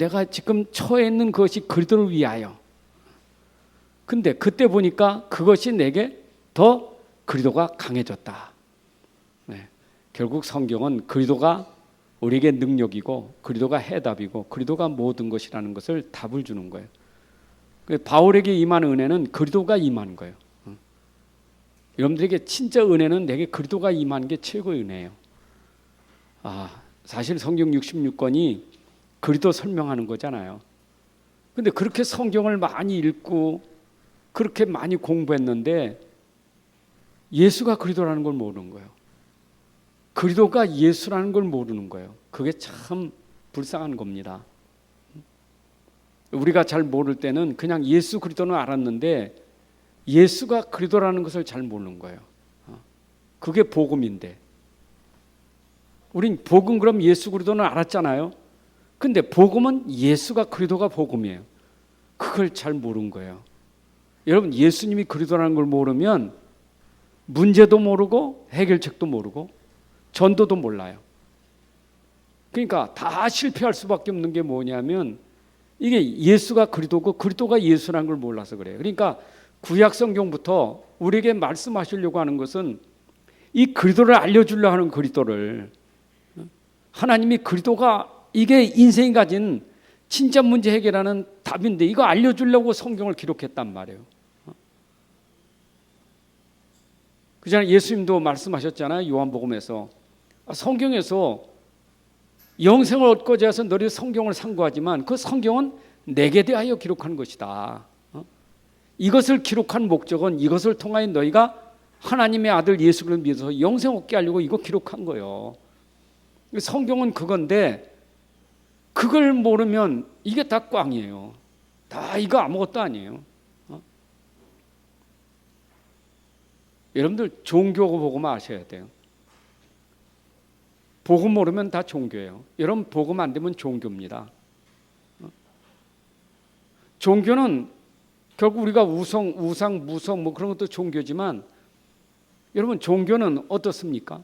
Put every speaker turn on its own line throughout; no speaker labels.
내가 지금 처해 있는 그것이 그리스도를 위하여. 근데 그때 보니까 그것이 내게 더 그리스도가 강해졌다. 네. 결국 성경은 그리스도가 우리에게 능력이고 그리스도가 해답이고 그리스도가 모든 것이라는 것을 답을 주는 거예요. 바울에게 임한 은혜는 그리스도가 임한 거예요. 여러분들에게 진짜 은혜는 내게 그리스도가 임한 게 최고의 은혜예요. 사실 성경 66권이 그리스도 설명하는 거잖아요. 근데 그렇게 성경을 많이 읽고 그렇게 많이 공부했는데 예수가 그리스도라는 걸 모르는 거예요. 그리스도가 예수라는 걸 모르는 거예요. 그게 참 불쌍한 겁니다. 우리가 잘 모를 때는 그냥 예수 그리스도는 알았는데 예수가 그리스도라는 것을 잘 모르는 거예요. 그게 복음인데 우린 복음 그럼 예수 그리스도는 알았잖아요. 근데 복음은 예수가 그리스도가 복음이에요. 그걸 잘 모르는 거예요. 여러분 예수님이 그리스도라는 걸 모르면 문제도 모르고 해결책도 모르고 전도도 몰라요. 그러니까 다 실패할 수밖에 없는 게 뭐냐면 이게 예수가 그리스도고 그리스도가 예수라는 걸 몰라서 그래요. 그러니까 구약 성경부터 우리에게 말씀하시려고 하는 것은 이 그리스도를 알려주려 하는 그리스도를 하나님이 그리스도가 이게 인생이 가진 진짜 문제 해결하는 답인데 이거 알려주려고 성경을 기록했단 말이에요. 그잖아요. 예수님도 말씀하셨잖아요. 요한복음에서 성경에서 영생을 얻고자 해서 너희 성경을 상고하지만 그 성경은 내게 대하여 기록한 것이다. 이것을 기록한 목적은 이것을 통하여 너희가 하나님의 아들 예수 그리스도를 믿어서 영생 얻게 하려고 이거 기록한 거예요. 성경은 그건데 그걸 모르면 이게 다 꽝이에요. 다 이거 아무것도 아니에요. 여러분들 종교 보고만 아셔야 돼요. 복음 모르면 다 종교예요. 여러분 복음 안 되면 종교입니다. 종교는 결국 우리가 우상, 무성 뭐 그런 것도 종교지만 여러분 종교는 어떻습니까?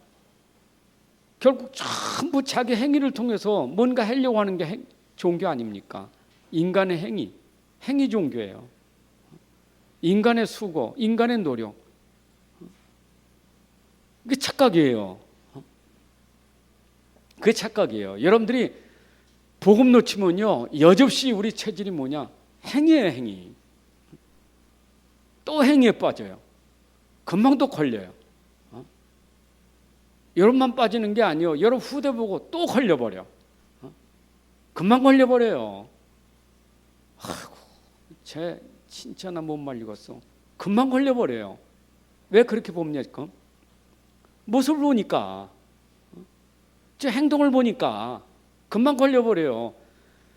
결국 전부 자기 행위를 통해서 뭔가 하려고 하는 게 종교 아닙니까? 인간의 행위 종교예요. 인간의 수고, 인간의 노력. 그게 착각이에요. 그게 착각이에요. 여러분들이 복음 놓치면요 여접시 우리 체질이 뭐냐? 행위예요. 행위. 또 행위에 빠져요. 금방 또 걸려요. 여러분만 빠지는 게 아니에요. 여러분 후대 보고 또 걸려버려. 금방 걸려버려요. 아이고, 쟤 진짜 나 못 말리겠어. 금방 걸려버려요. 왜 그렇게 봅니까? 모습을 보니까, 제 행동을 보니까 금방 걸려버려요.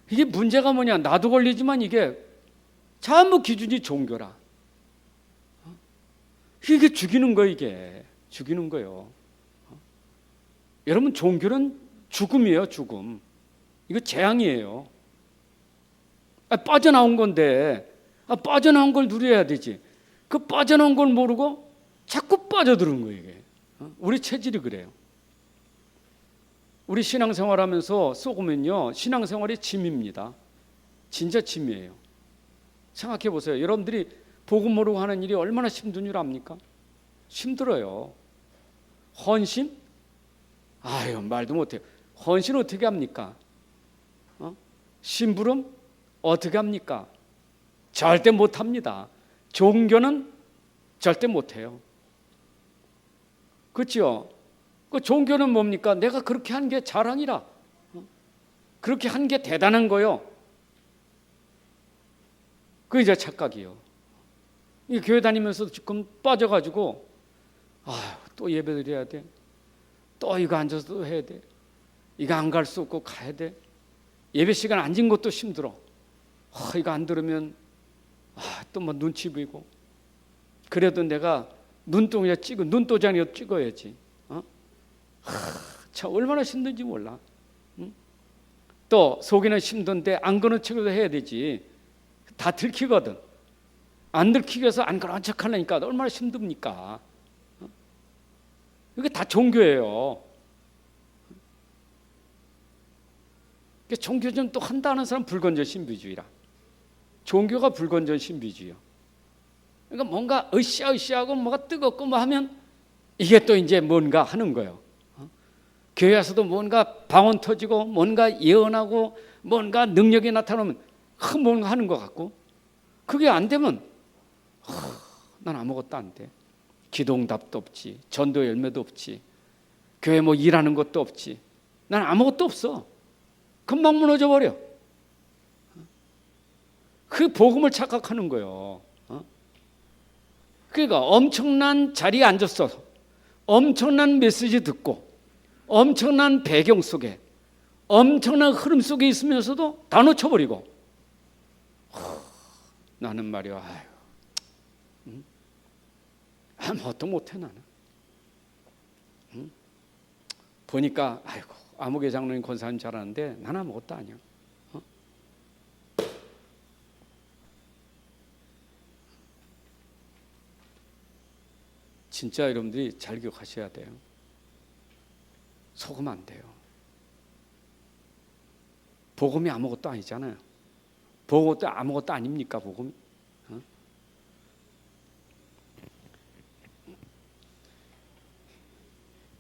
이게 문제가 뭐냐? 나도 걸리지만 이게 전부 기준이 종교라. 이게 죽이는 거예요. 이게 죽이는 거예요. 여러분 종교는 죽음이에요. 죽음. 이거 재앙이에요. 빠져나온 건데 빠져나온 걸 누려야 되지. 그 빠져나온 걸 모르고 자꾸 빠져드는 거예요. 이게. 우리 체질이 그래요. 우리 신앙생활하면서 쏘고면요 신앙생활이 짐입니다. 진짜 짐이에요. 생각해 보세요. 여러분들이 복음 모르고 하는 일이 얼마나 힘든 줄 압니까? 힘들어요. 헌신? 아유 말도 못해요. 헌신 어떻게 합니까? 심부름 어떻게 합니까? 절대 못합니다. 종교는 절대 못해요. 그렇죠? 그 종교는 뭡니까? 내가 그렇게 한 게 자랑이라. 그렇게 한 게 대단한 거요. 그게 이제 착각이에요. 이 교회 다니면서 지금 빠져가지고 또 예배 드려야 돼. 또 이거 앉아서 해야 돼. 이거 안 갈 수 없고 가야 돼. 예배 시간 앉은 것도 힘들어. 이거 안 들으면 또 뭐 눈치 보이고. 그래도 내가 눈도장이라도 찍어야지. 참 얼마나 힘든지 몰라. 또 속에는 힘든데 안 그런 척을 해야 되지. 다 들키거든. 안 들키게 해서 안 그런 척 하려니까 얼마나 힘듭니까? 이게 다 종교예요. 종교 좀 또 한다는 사람 불건전 신비주의라. 종교가 불건전 신비주의요. 그러니까 뭔가 으쌰으쌰하고 뭐가 뜨겁고 뭐 하면 이게 또 이제 뭔가 하는 거예요. 교회에서도 뭔가 방언 터지고 뭔가 예언하고 뭔가 능력이 나타나면 뭔가 하는 것 같고, 그게 안 되면 난 아무것도 안 돼. 기도응답도 없지, 전도 열매도 없지, 교회 뭐 일하는 것도 없지, 난 아무것도 없어. 금방 무너져 버려. 그 복음을 착각하는 거예요. 그러니까 엄청난 자리에 앉았어, 엄청난 메시지 듣고 엄청난 배경 속에 엄청난 흐름 속에 있으면서도 다 놓쳐버리고, 나는 말이야, 아무것도 못해 나는. 보니까 아이고 아무개 장로님 권사님 잘하는데 난 아무것도 아니야. 진짜 여러분들이 잘 기억하셔야 돼요. 속으면 안 돼요. 복음이 아무것도 아니잖아요. 복음도 아무것도 아닙니까, 복음이?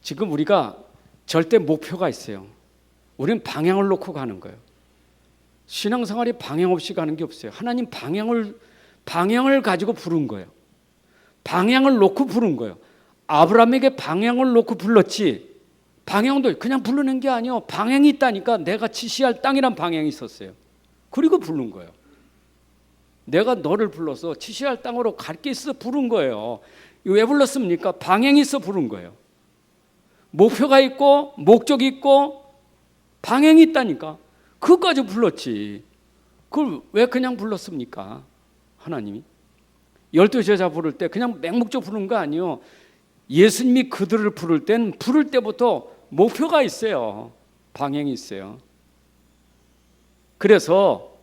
지금 우리가 절대 목표가 있어요. 우리는 방향을 놓고 가는 거예요. 신앙생활이 방향 없이 가는 게 없어요. 하나님 방향을 가지고 부른 거예요. 방향을 놓고 부른 거예요. 아브라함에게 방향을 놓고 불렀지, 방향도 그냥 부르는 게 아니에요. 방향이 있다니까. 내가 지시할 땅이란 방향이 있었어요. 그리고 부른 거예요. 내가 너를 불러서 지시할 땅으로 갈 게 있어 부른 거예요. 왜 불렀습니까? 방향이 있어 부른 거예요. 목표가 있고 목적이 있고 방향이 있다니까. 그것까지 불렀지. 그걸 왜 그냥 불렀습니까? 하나님이 12 제자 부를 때 그냥 맹목적 부른 거 아니에요. 예수님이 그들을 부를 땐 부를 때부터 목표가 있어요. 방향이 있어요. 그래서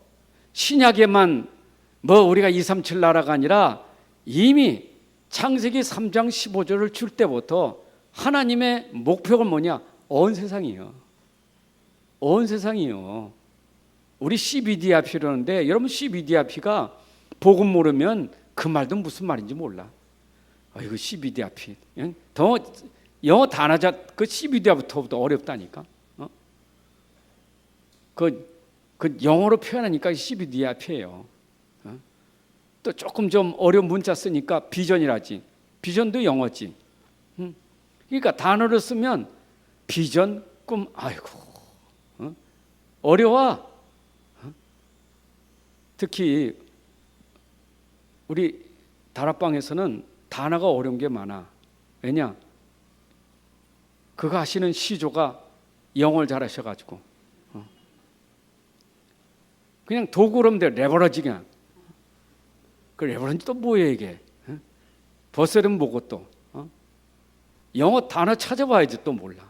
신약에만 뭐 우리가 237 나라가 아니라 이미 창세기 3장 15절을 줄 때부터 하나님의 목표가 뭐냐? 온 세상이에요. 온 세상이에요. 우리 CBDRP 그러는데, 여러분 CBDRP가 복음 모르면 그 말도 무슨 말인지 몰라. 이거 CBDRP 더 영어 단어자 그 CBDRP부터 어렵다니까. 그 영어로 표현하니까 CBDRP예요. 또 조금 좀 어려운 문자 쓰니까 비전이라지. 비전도 영어지. 그러니까 단어를 쓰면 비전, 꿈, 아이고 어려워. 특히 우리 다락방에서는 단어가 어려운 게 많아. 왜냐? 그거 하시는 시조가 영어를 잘하셔가지고 그냥 도구로 하면 돼. 레버러지 그냥. 그 레버런지 또 뭐예요 이게? 버스는 뭐고 또? 영어 단어 찾아봐야지 또 몰라.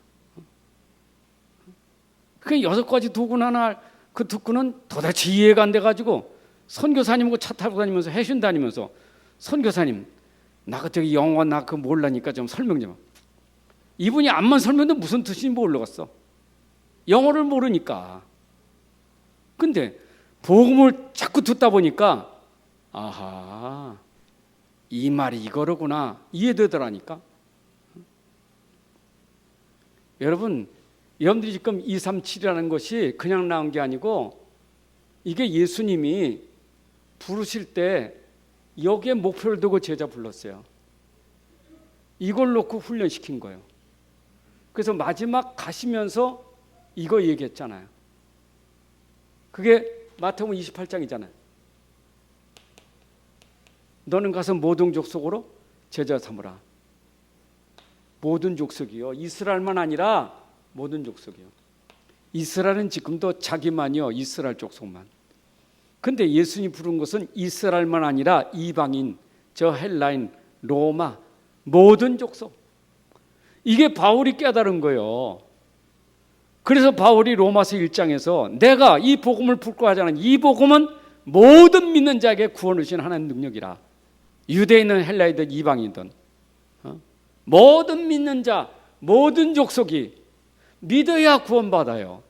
그 6가지 도구 하나, 그 도구는 도대체 이해가 안 돼가지고 선교사님하고 차 타고 다니면서 해신 다니면서, 선교사님 나 그때 영어 나 그거 몰라니까 좀 설명 좀. 이분이 암만 설명도 무슨 뜻인지 모르겠어. 영어를 모르니까. 근데 복음을 자꾸 듣다 보니까 아하, 이 말이 이거로구나 이해되더라니까. 여러분들이 지금 237이라는 것이 그냥 나온 게 아니고, 이게 예수님이 부르실 때 여기에 목표를 두고 제자 불렀어요. 이걸 놓고 훈련시킨 거예요. 그래서 마지막 가시면서 이거 얘기했잖아요. 그게 마태복음 28장이잖아요. 너는 가서 모든 족속으로 제자 삼으라. 모든 족속이요. 이스라엘만 아니라 모든 족속이요. 이스라엘은 지금도 자기만이요. 이스라엘 족속만. 근데 예수님이 부른 것은 이스라엘만 아니라 이방인, 저 헬라인, 로마, 모든 족속. 이게 바울이 깨달은 거예요. 그래서 바울이 로마서 1장에서 내가 이 복음을 불과하자는 이 복음은 모든 믿는 자에게 구원을 주신 하나님의 능력이라. 유대인은 헬라이든 이방인이든 모든 믿는 자, 모든 족속이 믿어야 구원받아요.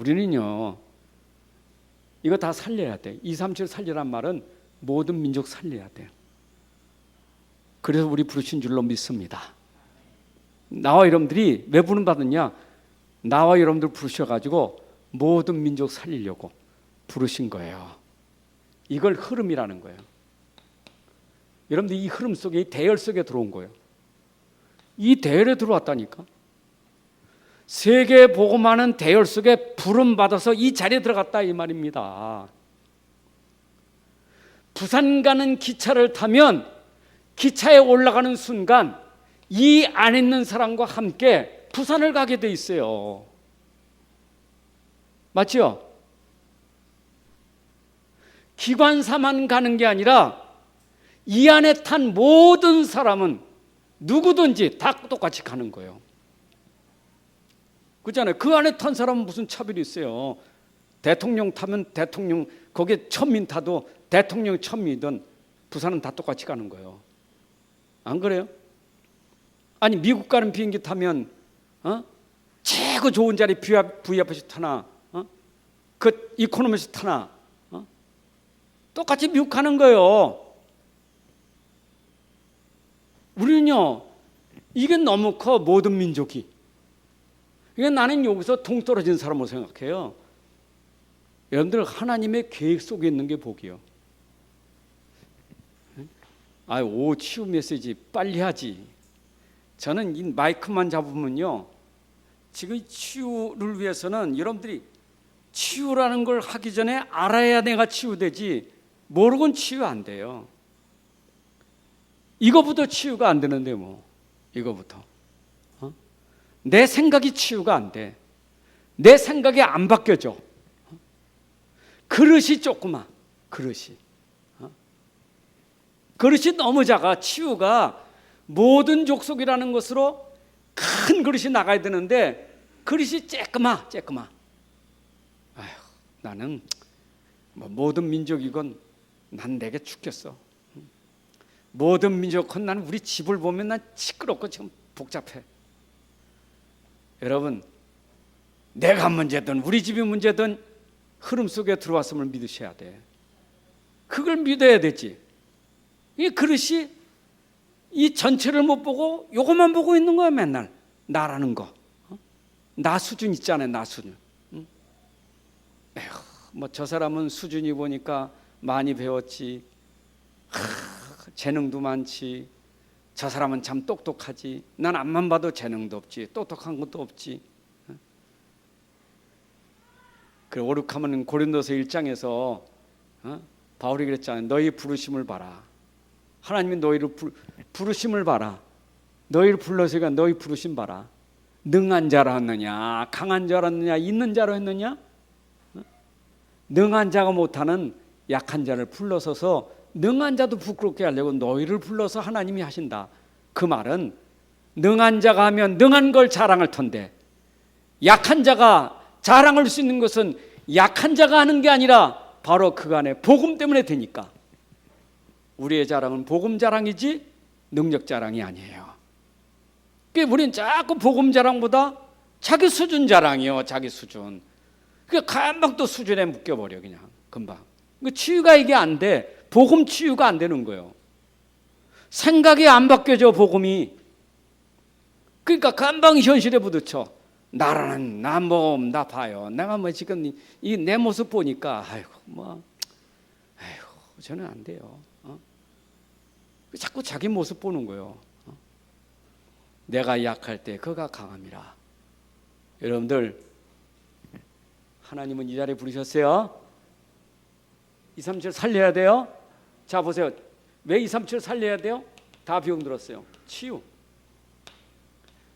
우리는요, 이거 다 살려야 돼. 237 살리란 말은 모든 민족 살려야 돼. 그래서 우리 부르신 줄로 믿습니다. 나와 여러분들이 왜 부름 받았냐? 나와 여러분들 부르셔가지고 모든 민족 살리려고 부르신 거예요. 이걸 흐름이라는 거예요. 여러분들 이 흐름 속에, 이 대열 속에 들어온 거예요. 이 대열에 들어왔다니까. 세계 복음하는 대열 속에 부름 받아서 이 자리에 들어갔다 이 말입니다. 부산 가는 기차를 타면 기차에 올라가는 순간 이 안에 있는 사람과 함께 부산을 가게 돼 있어요. 맞죠? 기관사만 가는 게 아니라 이 안에 탄 모든 사람은 누구든지 다 똑같이 가는 거예요. 그렇잖아요. 그 안에 탄 사람은 무슨 차별이 있어요. 대통령 타면 대통령, 거기에 천민 타도 대통령 천민이든 부산은 다 똑같이 가는 거예요. 안 그래요? 아니 미국 가는 비행기 타면 최고 좋은 자리 VIP에서 타나 그 이코노미에서 타나 똑같이 미국 가는 거예요. 우리는요, 이게 너무 커. 모든 민족이. 이게 나는 여기서 동떨어진 사람으로 생각해요. 여러분들 하나님의 계획 속에 있는 게 복이요. 오 치유 메시지 빨리 하지. 저는 이 마이크만 잡으면요, 지금 치유를 위해서는 여러분들이 치유라는 걸 하기 전에 알아야 내가 치유되지, 모르고는 치유 안 돼요. 이거부터 치유가 안 되는데 뭐, 이거부터. 내 생각이 치유가 안 돼. 내 생각이 안 바뀌어져. 그릇이 조그마, 그릇이. 그릇이 너무 작아. 치유가 모든 족속이라는 것으로 큰 그릇이 나가야 되는데 그릇이 쬐끄마. 아휴, 나는 뭐 모든 민족이건 난 내게 죽겠어. 모든 민족은 난 우리 집을 보면 난 시끄럽고 지금 복잡해. 여러분, 내가 문제든 우리 집이 문제든 흐름 속에 들어왔음을 믿으셔야 돼. 그걸 믿어야 되지. 이 그릇이 이 전체를 못 보고 요것만 보고 있는 거야. 맨날 나라는 거. 나 수준 있잖아요. 나 수준. 에휴, 뭐 저 사람은 수준이 보니까 많이 배웠지. 재능도 많지. 저 사람은 참 똑똑하지. 난 앞만 봐도 재능도 없지. 똑똑한 것도 없지. 그래, 오죽하면 고린도서 1장에서 바울이 그랬잖아요. 너희 부르심을 봐라. 하나님이 너희를 부르심을 봐라. 너희를 불러서가 너희 부르심 봐라. 능한 자로 했느냐, 강한 자로 했느냐, 있는 자로 했느냐? 능한 자가 못하는 약한 자를 불러서서 능한 자도 부끄럽게 하려고 너희를 불러서 하나님이 하신다. 그 말은 능한 자가 하면 능한 걸 자랑할 텐데, 약한 자가 자랑할 수 있는 것은 약한 자가 하는 게 아니라 바로 그간의 복음 때문에 되니까. 우리의 자랑은 복음 자랑이지 능력 자랑이 아니에요. 그러니까 우리는 자꾸 복음 자랑보다 자기 수준 자랑이요. 자기 수준. 그러니까 금방 또 수준에 묶여버려. 그냥 금방. 치유가 이게 안 돼. 복음 치유가 안 되는 거예요. 생각이 안 바뀌어져. 복음이. 그러니까 금방 현실에 부딪혀. 나라는 나 몸 나 봐요. 내가 뭐 지금 이 내 모습 보니까 아이고 저는 안 돼요. 자꾸 자기 모습 보는 거예요. 내가 약할 때 그가 강함이라. 여러분들, 하나님은 이 자리에 부르셨어요. 237 살려야 돼요. 자 보세요. 왜 237 살려야 돼요? 다 비용 들었어요. 치유.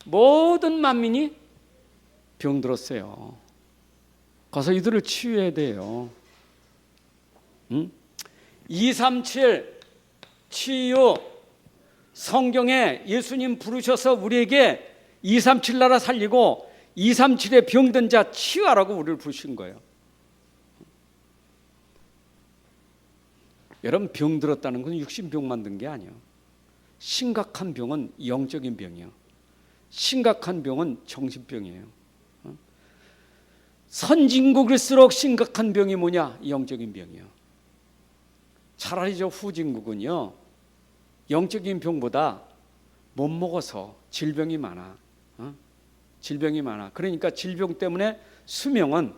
모든 만민이 병 들었어요. 가서 이들을 치유해야 돼요. 237 치유. 성경에 예수님 부르셔서 우리에게 237 나라 살리고 237의 병든 자 치유하라고 우리를 부르신 거예요. 여러분, 병 들었다는 건 육신병 만든 게 아니에요. 심각한 병은 영적인 병이에요. 심각한 병은 정신병이에요. 선진국일수록 심각한 병이 뭐냐? 영적인 병이요. 차라리 저 후진국은요, 영적인 병보다 못 먹어서 질병이 많아. 질병이 많아. 그러니까 질병 때문에 수명은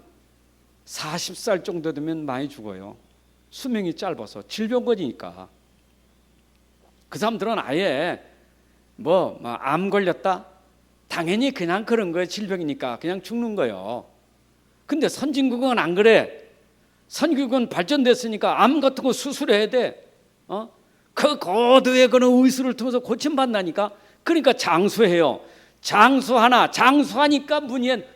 40살 정도 되면 많이 죽어요. 수명이 짧아서 질병 걸리니까. 그 사람들은 아예 암 걸렸다? 당연히 그냥 그런 거예요. 질병이니까 그냥 죽는 거예요. 근데 선진국은 안 그래. 선진국은 발전됐으니까 암 같은 거 수술해야 돼. 그 고도의 그런 의술을 통해서 고침받나니까. 그러니까 장수해요. 장수하니까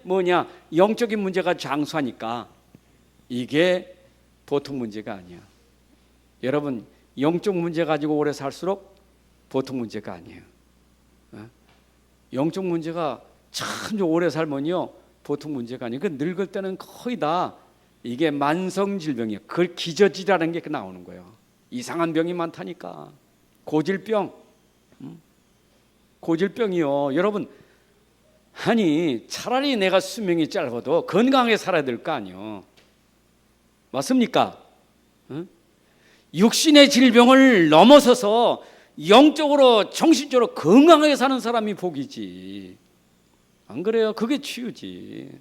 뭐냐? 영적인 문제가 장수하니까. 이게 보통 문제가 아니야. 여러분, 영적 문제 가지고 오래 살수록 보통 문제가 아니에요. 영적 문제가 참 오래 살면요, 보통 문제가 아니에요. 그 늙을 때는 거의 다 이게 만성 질병이에요. 그걸 기저질이라는 게 나오는 거예요. 이상한 병이 많다니까. 고질병. 고질병이요. 여러분, 아니 차라리 내가 수명이 짧아도 건강하게 살아야 될 거 아니요. 맞습니까? 육신의 질병을 넘어서서 영적으로 정신적으로 건강하게 사는 사람이 복이지. 안 그래요? 그게 치유지.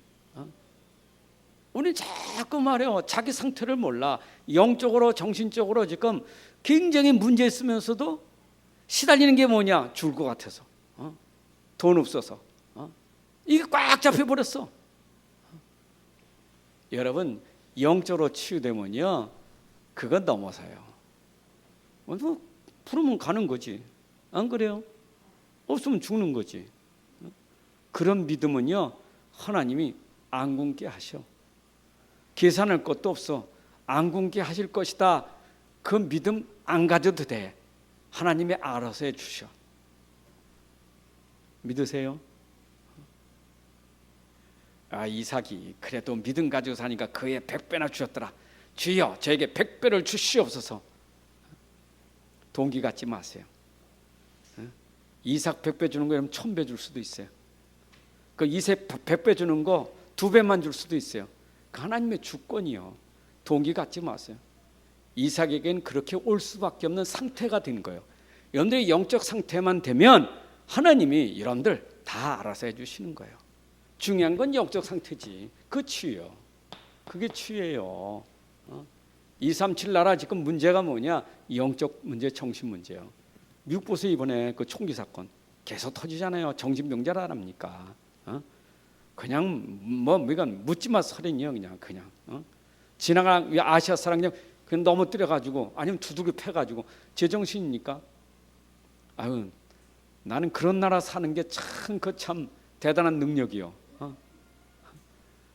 우리 자꾸 말해요. 자기 상태를 몰라. 영적으로 정신적으로 지금 굉장히 문제 있으면서도 시달리는 게 뭐냐? 죽을 것 같아서. 돈 없어서. 이게 꽉 잡혀버렸어. 여러분, 영적으로 치유되면요, 그건 넘어서요. 부르면 가는 거지. 안 그래요? 없으면 죽는 거지. 그런 믿음은요, 하나님이 안 굶게 하셔. 계산할 것도 없어. 안 굶게 하실 것이다. 그 믿음 안 가져도 돼. 하나님이 알아서 해주셔. 믿으세요? 이삭이 그래도 믿음 가지고 사니까 그의 100배나 주셨더라. 주여, 저에게 100배를 주시옵소서. 동기 갖지 마세요. 이삭 100배 주는 거 그럼 1000배 줄 수도 있어요. 그 이삭 100배 주는 거 2배만 줄 수도 있어요. 그 하나님의 주권이요. 동기 갖지 마세요. 이삭에겐 그렇게 올 수밖에 없는 상태가 된 거예요. 여러분들의 영적 상태만 되면 하나님이 여러분들 다 알아서 해주시는 거예요. 중요한 건 영적 상태지. 그 치유요. 그게 치유예요. 237 나라 지금 문제가 뭐냐? 영적 문제, 정신 문제요. 미국 보세요. 이번에 그 총기 사건 계속 터지잖아요. 정신병자라랍니까? 그냥 이건 묻지마 살인이요. 그냥 지나가 아시아 사람 그냥 넘어뜨려 가지고 아니면 두들겨 패 가지고 제정신입니까? 나는 그런 나라 사는 게 참 대단한 능력이요.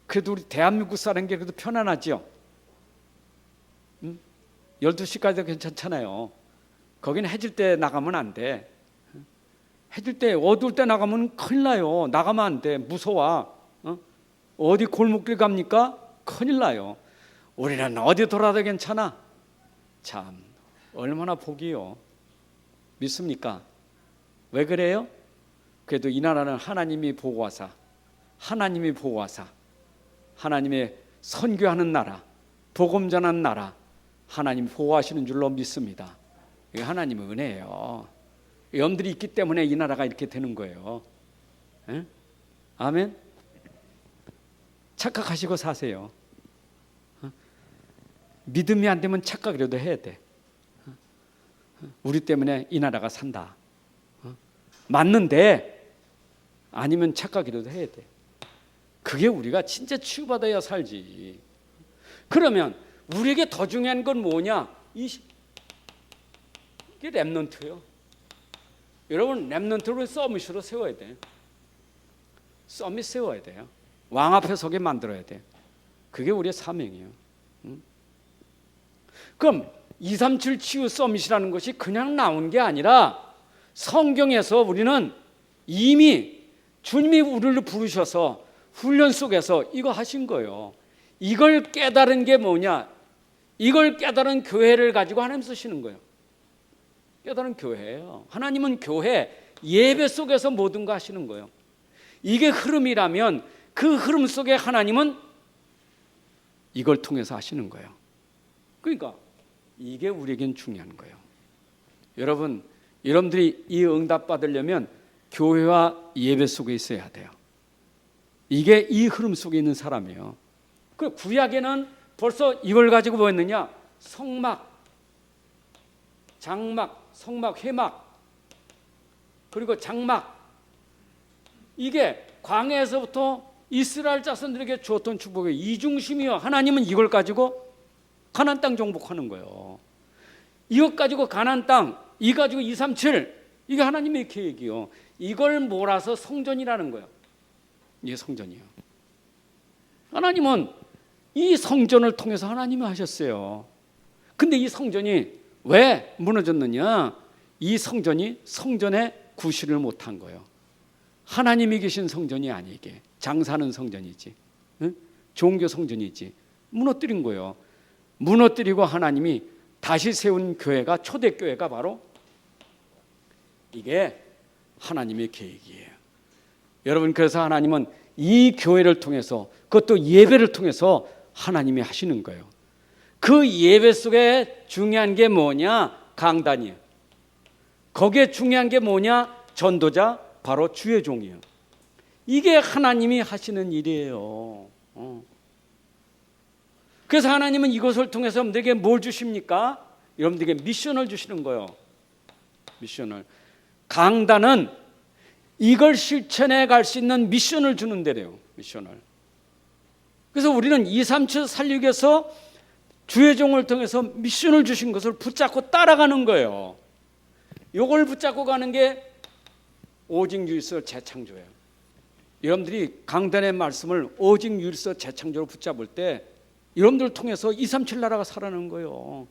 그래도 우리 대한민국 사는 게 그래도 편안하죠. 12시까지도 괜찮잖아요. 거기는 해질 때 나가면 안 돼. 해질 때 어두울 때 나가면 큰일 나요. 나가면 안 돼. 무서워. 어디 골목길 갑니까? 큰일 나요. 우리는 어디 돌아도 괜찮아. 참 얼마나 복이요. 믿습니까? 왜 그래요? 그래도 이 나라는 하나님이 보호하사, 하나님의 선교하는 나라, 복음 전하는 나라, 하나님 보호하시는 줄로 믿습니다. 이게 하나님의 은혜예요. 염들이 있기 때문에 이 나라가 이렇게 되는 거예요. 에? 아멘. 착각하시고 사세요. 믿음이 안 되면 착각이라도 해야 돼. 우리 때문에 이 나라가 산다. 맞는데 아니면 착각이라도 해야 돼. 그게 우리가 진짜 치유받아야 살지. 그러면 우리에게 더 중요한 건 뭐냐? 이게 렘넌트예요. 여러분, 렘넌트를 서밋으로 세워야 돼. 서밋 세워야 돼요. 왕 앞에 서게 만들어야 돼. 그게 우리의 사명이에요. 그럼 237 치유 서밋이라는 것이 그냥 나온 게 아니라 성경에서 우리는 이미 주님이 우리를 부르셔서 훈련 속에서 이거 하신 거예요. 이걸 깨달은 게 뭐냐? 이걸 깨달은 교회를 가지고 하나님 쓰시는 거예요. 깨달은 교회예요. 하나님은 교회, 예배 속에서 모든 거 하시는 거예요. 이게 흐름이라면 그 흐름 속에 하나님은 이걸 통해서 하시는 거예요. 그러니까 이게 우리에겐 중요한 거예요. 여러분들이 이 응답 받으려면 교회와 예배 속에 있어야 돼요. 이게 이 흐름 속에 있는 사람이에요. 그 구약에는 벌써 이걸 가지고 뭐 했느냐? 성막, 장막, 성막, 회막, 그리고 장막. 이게 광야에서부터 이스라엘 자손들에게 주었던 축복의 이중심이요. 하나님은 이걸 가지고 가나안 땅 정복하는 거예요. 이것 가지고 가나안 땅, 이 가지고 237, 이게 하나님의 계획이요. 이걸 몰아서 성전이라는 거예요. 이게 성전이에요. 하나님은 이 성전을 통해서 하나님이 하셨어요. 근데 이 성전이 왜 무너졌느냐? 이 성전이 성전에 구실을 못한 거예요. 하나님이 계신 성전이 아니게 장사하는 성전이지, 응? 종교 성전이지, 무너뜨린 거예요. 무너뜨리고 하나님이 다시 세운 교회가, 초대교회가 바로 이게 하나님의 계획이에요. 여러분, 그래서 하나님은 이 교회를 통해서, 그것도 예배를 통해서 하나님이 하시는 거예요. 그 예배 속에 중요한 게 뭐냐? 강단이에요. 거기에 중요한 게 뭐냐? 전도자, 바로 주의 종이에요. 이게 하나님이 하시는 일이에요. 그래서 하나님은 이것을 통해서 여러분들에게 뭘 주십니까? 여러분들에게 미션을 주시는 거예요. 미션을. 강단은 이걸 실천해 갈 수 있는 미션을 주는 데래요. 미션을. 그래서 우리는 237 살리기에서 주의 종을 통해서 미션을 주신 것을 붙잡고 따라가는 거예요. 이걸 붙잡고 가는 게 오직 유일서 재창조예요. 여러분들이 강단의 말씀을 오직 유일서 재창조로 붙잡을 때 여러분들을 통해서 237 나라가 살아나는 거예요.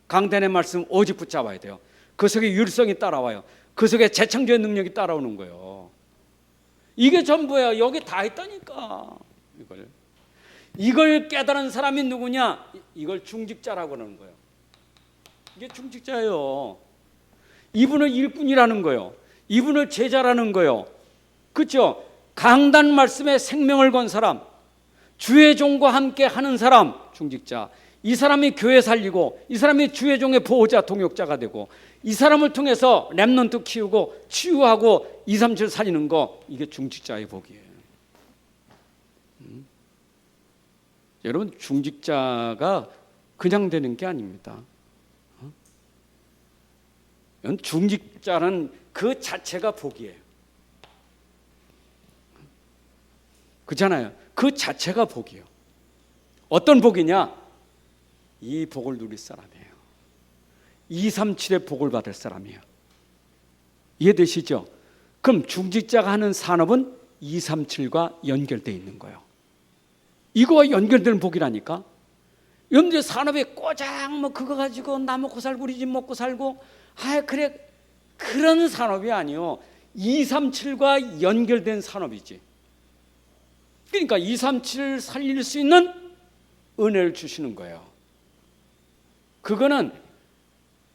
강단의 말씀 오직 붙잡아야 돼요. 그 속에 유일성이 따라와요. 그 속에 재창조의 능력이 따라오는 거예요. 이게 전부예요. 여기 다 있다니까. 이걸 깨달은 사람이 누구냐? 이걸 중직자라고 하는 거예요. 이게 중직자예요. 이분을 일꾼이라는 거예요. 이분을 제자라는 거예요. 그렇죠? 강단 말씀에 생명을 건 사람, 주의 종과 함께 하는 사람, 중직자. 이 사람이 교회 살리고, 이 사람이 주의 종의 보호자, 동역자가 되고, 이 사람을 통해서 렘넌트 키우고 치유하고 237 살리는 거, 이게 중직자의 복이에요. 여러분, 중직자가 그냥 되는 게 아닙니다. 중직자는 그 자체가 복이에요. 그렇잖아요. 그 자체가 복이에요. 어떤 복이냐? 이 복을 누릴 사람이에요. 237의 복을 받을 사람이에요. 이해되시죠? 그럼 중직자가 하는 산업은 237과 연결되어 있는 거예요. 이거와 연결되는 복이라니까. 여러분들 산업에 꼬장 뭐 그거 가지고 나 먹고 살고 우리 집 먹고 살고, 그래, 그런 산업이 아니요. 237과 연결된 산업이지. 그러니까 237을 살릴 수 있는 은혜를 주시는 거예요. 그거는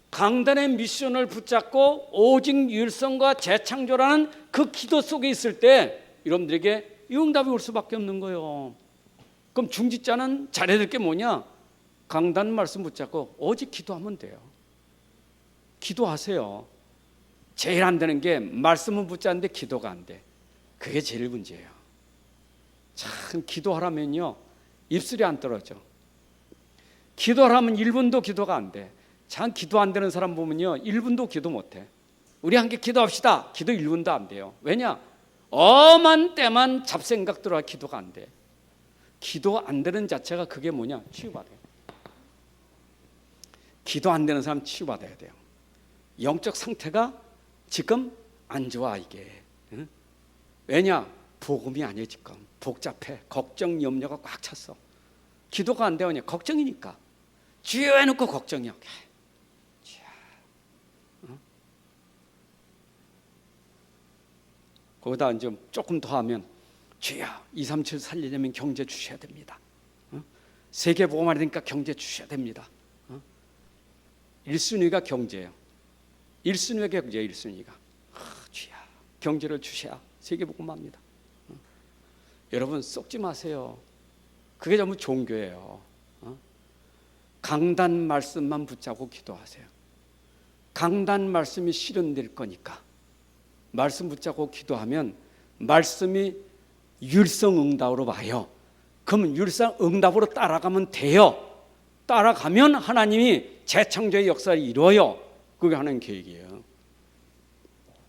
강단의 미션을 붙잡고 오직 유일성과 재창조라는 그 기도 속에 있을 때 여러분들에게 이 응답이 올 수밖에 없는 거예요. 그럼 중직자는 잘해야 될 게 뭐냐? 강단 말씀 붙잡고 오직 기도하면 돼요. 기도하세요. 제일 안 되는 게 말씀은 붙잡는데 기도가 안 돼. 그게 제일 문제예요. 참, 기도하라면요, 입술이 안 떨어져. 기도하라면 1분도 기도가 안 돼. 참, 기도 안 되는 사람 보면요, 1분도 기도 못 해. 우리 함께 기도합시다. 기도 1분도 안 돼요. 왜냐? 엄한 때만 잡생각 들어와 기도가 안 돼. 기도 안 되는 자체가 그게 뭐냐? 치유받아요. 기도 안 되는 사람 치유받아야 돼요. 영적 상태가 지금 안 좋아, 이게. 응? 왜냐? 복음이 아니에요. 지금 복잡해. 걱정, 염려가 꽉 찼어. 기도가 안 되냐? 걱정이니까. 주여 해놓고 걱정이야. 거기다 이제 조금 더 하면, 주여 237 살리려면 경제 주셔야 됩니다. 세계 복음하려 되니까 경제 주셔야 됩니다. 1순위가 경제예요. 1순위가 경제예요. 1순위가. 주여 경제를 주셔야 세계 복음합니다. 여러분, 썩지 마세요. 그게 전부 종교예요. 강단 말씀만 붙잡고 기도하세요. 강단 말씀이 실현될 거니까 말씀 붙잡고 기도하면 말씀이 율성응답으로 와요. 그러면 율성응답으로 따라가면 돼요. 따라가면 하나님이 재창조의 역사를 이루어요. 그게 하나님 계획이에요.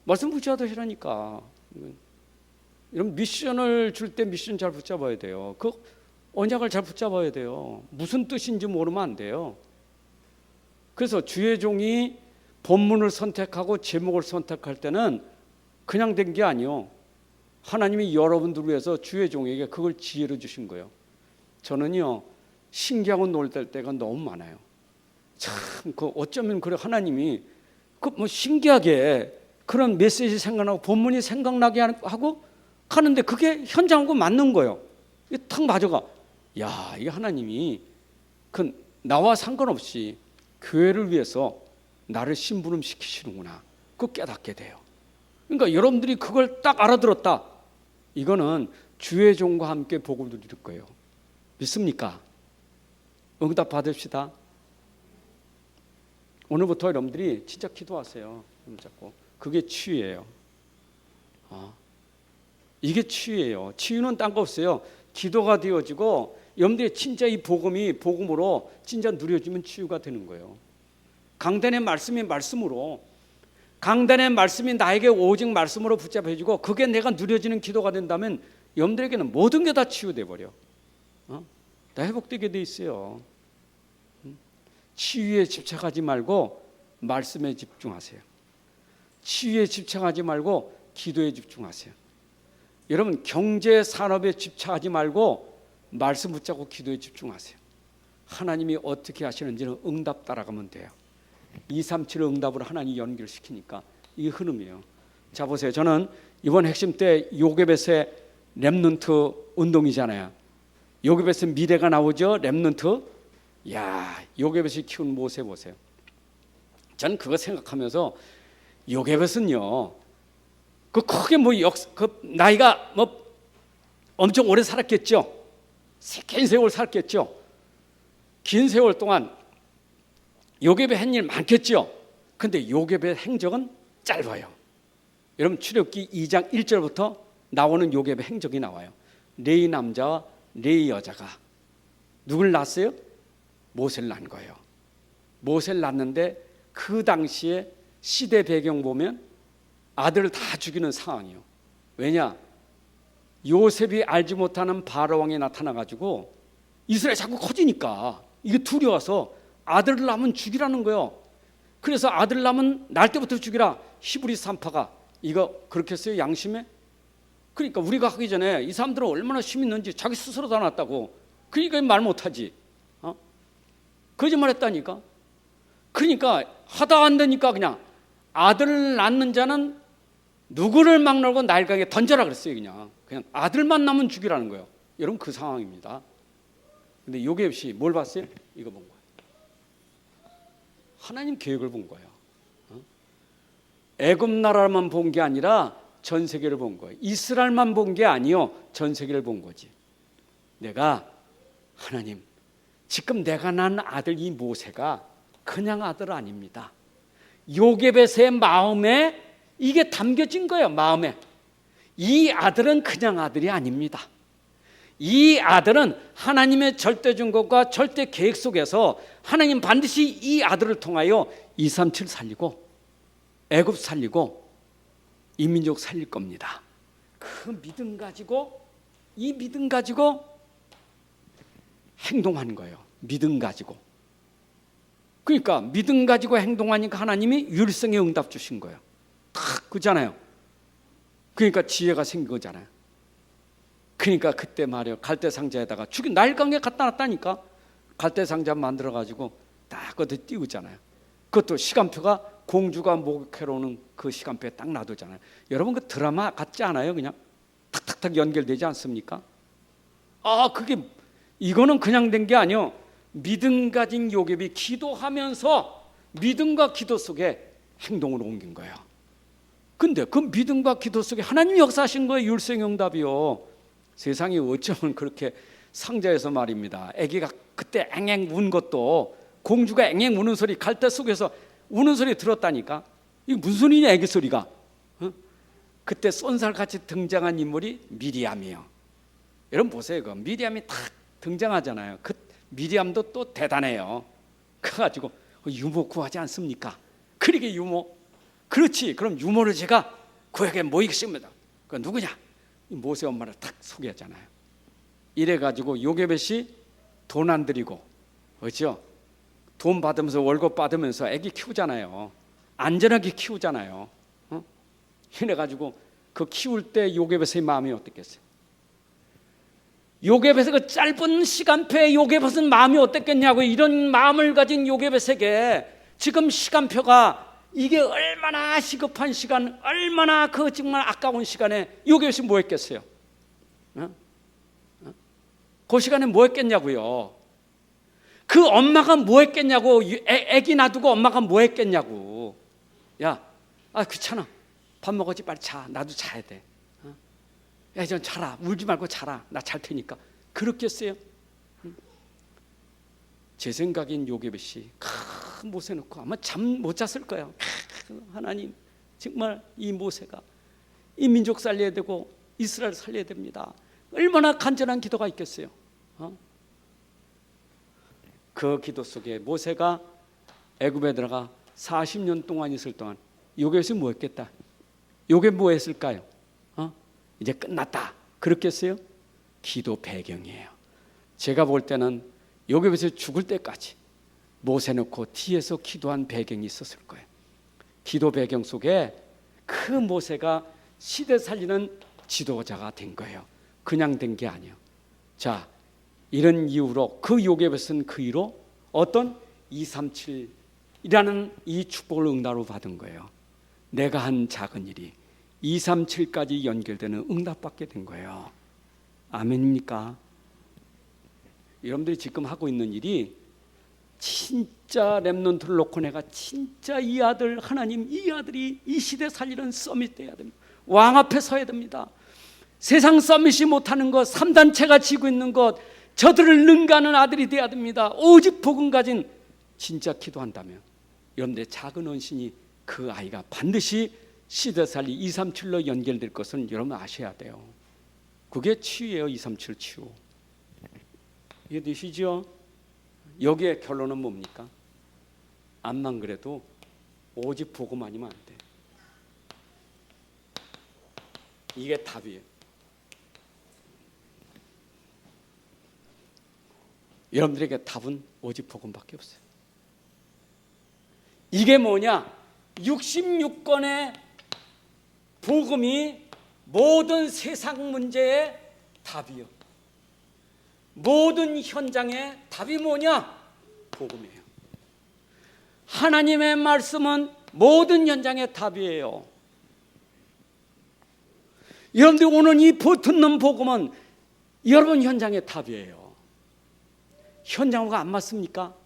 말씀 붙잡으시라니까. 이런 미션을 줄 때 미션 잘 붙잡아야 돼요. 그 언약을 잘 붙잡아야 돼요. 무슨 뜻인지 모르면 안 돼요. 그래서 주의 종이 본문을 선택하고 제목을 선택할 때는 그냥 된 게 아니요. 하나님이 여러분들을 위해서 주의 종에게 그걸 지혜로 주신 거예요. 저는요, 신기하고 놀랄 때가 너무 많아요. 참, 어쩌면 그래 하나님이 신기하게 그런 메시지 생각나고 본문이 생각나게 하고 가는데 그게 현장하고 맞는 거예요. 이게 탁 맞아가. 야, 이게 하나님이 나와 상관없이 교회를 위해서 나를 심부름 시키시는구나. 그거 깨닫게 돼요. 그러니까 여러분들이 그걸 딱 알아들었다. 이거는 주의 종과 함께 복을 누릴 거예요. 믿습니까? 응답 받읍시다. 오늘부터 여러분들이 진짜 기도하세요. 그게 치유예요. 이게 치유예요. 치유는 딴 거 없어요. 기도가 되어지고 여러분들이 진짜 이 복음으로 진짜 누려지면 치유가 되는 거예요. 강단의 말씀이 말씀으로, 강단의 말씀이 나에게 오직 말씀으로 붙잡혀지고 그게 내가 누려지는 기도가 된다면 여러분들에게는 모든 게 다 치유돼 버려. 다 회복되게 돼 있어요. 치유에 집착하지 말고 말씀에 집중하세요. 치유에 집착하지 말고 기도에 집중하세요. 여러분 경제 산업에 집착하지 말고 말씀 붙잡고 기도에 집중하세요. 하나님이 어떻게 하시는지는 응답 따라가면 돼요. 237 응답으로 하나님이 연결시키니까 이게 흐름이에요. 자 보세요. 저는 이번 핵심 때 요게벳의 렘넌트 운동이잖아요. 요게벳의 미래가 나오죠. 렘넌트. 야, 요게벳이 키운 모세 보세요. 저는 그거 생각하면서 요게벳은요, 크게 나이가 엄청 오래 살았겠죠. 긴 세월 살았겠죠. 긴 세월 동안 요게벳 한 일 많겠죠. 근데 요게벳 행적은 짧아요. 여러분 출애굽기 2장 1절부터 나오는 요게벳 행적이 나와요. 레위 남자와 레위 여자가 누굴 낳았어요? 모세를 낳은 거예요. 모세를 낳았는데 그 당시에 시대 배경 보면 아들을 다 죽이는 상황이에요. 왜냐? 요셉이 알지 못하는 바로 왕이 나타나가지고 이스라엘이 자꾸 커지니까 이게 두려워서 아들을 낳으면 죽이라는 거예요. 그래서 아들 낳으면 날 때부터 죽이라. 히브리 산파가 이거 그렇게 했어요? 양심에? 그러니까 우리가 하기 전에 이 사람들은 얼마나 힘 있는지 자기 스스로 다 낳았다고. 그러니까 말 못하지. 거짓말 했다니까. 그러니까 하다 안 되니까 그냥 아들을 낳는 자는 누구를 막론하고 나일강에 던져라 그랬어요. 그냥 아들만 낳으면 죽이라는 거예요. 여러분 그 상황입니다. 근데 요게벳이 뭘 봤어요? 이거 본 거예요. 하나님 계획을 본 거예요. 애굽 나라만 본 게 아니라 전 세계를 본 거예요. 이스라엘만 본 게 아니요, 전 세계를 본 거지. 내가 하나님, 지금 내가 낳은 아들 이 모세가 그냥 아들 아닙니다. 요게벳의 마음에 이게 담겨진 거예요. 마음에. 이 아들은 그냥 아들이 아닙니다. 이 아들은 하나님의 절대 준것과 절대 계획 속에서 하나님 반드시 이 아들을 통하여 237 살리고 애굽 살리고 이 민족 살릴 겁니다. 그 믿음 가지고, 이 믿음 가지고 행동하는 거예요. 믿음 가지고. 그러니까 믿음 가지고 행동하니까 하나님이 율성의 응답 주신 거예요. 딱 그잖아요. 그러니까 지혜가 생긴 거잖아요. 그러니까 그때 말이에요. 갈대 상자에다가 나일강에 갖다 놨다니까. 갈대 상자 만들어 가지고 딱 그것도 띄우잖아요. 그것도 시간표가 공주가 목욕하러 오는 그 시간표에 딱 놔두잖아요. 여러분 그 드라마 같지 않아요? 그냥 탁탁탁 연결되지 않습니까? 그게 이거는 그냥 된 게 아니요. 믿음 가진 요셉이 기도하면서 믿음과 기도 속에 행동으로 옮긴 거예요. 근데 그 믿음과 기도 속에 하나님이 역사하신 거예요. 율성응답이요. 세상이 어쩌면 그렇게 상자에서 말입니다. 아기가 그때 앵앵 운 것도 공주가 앵앵 우는 소리, 갈대 속에서 우는 소리 들었다니까. 이게 무슨 소리냐, 애기 소리가. 그때 쏜살같이 등장한 인물이 미리암이에요. 여러분 보세요. 그 미리암이 탁 등장하잖아요. 그 미리암도 또 대단해요. 그래가지고 유모 구하지 않습니까? 그러게 유모. 그렇지. 그럼 유모를 제가 구하게 모이겠습니다. 그 누구냐? 모세 엄마를 탁 소개하잖아요. 이래가지고 요게벳이 돈 안 들이고, 그렇죠? 돈 받으면서 월급 받으면서 애기 키우잖아요. 안전하게 키우잖아요. 이래가지고 그 키울 때 요게벳의 마음이 어땠겠어요? 요게벳의 그 짧은 시간표에 요게벳은 마음이 어땠겠냐고. 이런 마음을 가진 요게벳에게 지금 시간표가 이게 얼마나 시급한 시간, 얼마나 그 정말 아까운 시간에 요게벳이 뭐 했겠어요? 그 시간에 뭐 했겠냐고요. 그 엄마가 뭐 했겠냐고. 애기 놔두고 엄마가 뭐 했겠냐고. 야, 귀찮아. 밥 먹었지, 빨리 자. 나도 자야 돼. 야, 좀 자라. 울지 말고 자라. 나 잘 테니까. 그렇겠어요? 제 생각엔 요게벳이 큰 모세 놓고 아마 잠 못 잤을 거예요. 하나님, 정말 이 모세가 이 민족 살려야 되고 이스라엘 살려야 됩니다. 얼마나 간절한 기도가 있겠어요. 그 기도 속에 모세가 애굽에 들어가 40년 동안 있을 동안 요게벳이 뭐 했겠다? 요게 뭐 했을까요? 이제 끝났다. 그렇겠어요? 기도 배경이에요. 제가 볼 때는 요게벳이 죽을 때까지 모세 놓고 뒤에서 기도한 배경이 있었을 거예요. 기도 배경 속에 그 모세가 시대 살리는 지도자가 된 거예요. 그냥 된 게 아니에요. 자, 이런 이유로 그 요게벳은 그 이후로 어떤 237이라는 이 축복을 응답으로 받은 거예요. 내가 한 작은 일이 237까지 연결되는 응답받게 된 거예요. 아멘입니까? 여러분들이 지금 하고 있는 일이 진짜 렘넌트를 놓고 내가 진짜 이 아들, 하나님 이 아들이 이 시대 살리는 서밋 돼야 됩니다. 왕 앞에 서야 됩니다. 세상 서밋이 못하는 것, 3단체가 지고 있는 것, 저들을 능가하는 아들이 돼야 됩니다. 오직 복음 가진 진짜 기도한다면 여러분들의 작은 헌신이 그 아이가 반드시 시대살리 237로 연결될 것은 여러분 아셔야 돼요. 그게 치유예요. 237 치유. 이해되시죠? 여기에 결론은 뭡니까? 암만 그래도 오직 복음 아니면 안 돼. 이게 답이에요. 여러분들에게 답은 오직 복음밖에 없어요. 이게 뭐냐? 66권의 복음이 모든 세상 문제의 답이요. 모든 현장의 답이 뭐냐? 복음이에요. 하나님의 말씀은 모든 현장의 답이에요. 여러분들 오늘 이 듣는 복음은 여러분 현장의 답이에요. 현장과 안 맞습니까?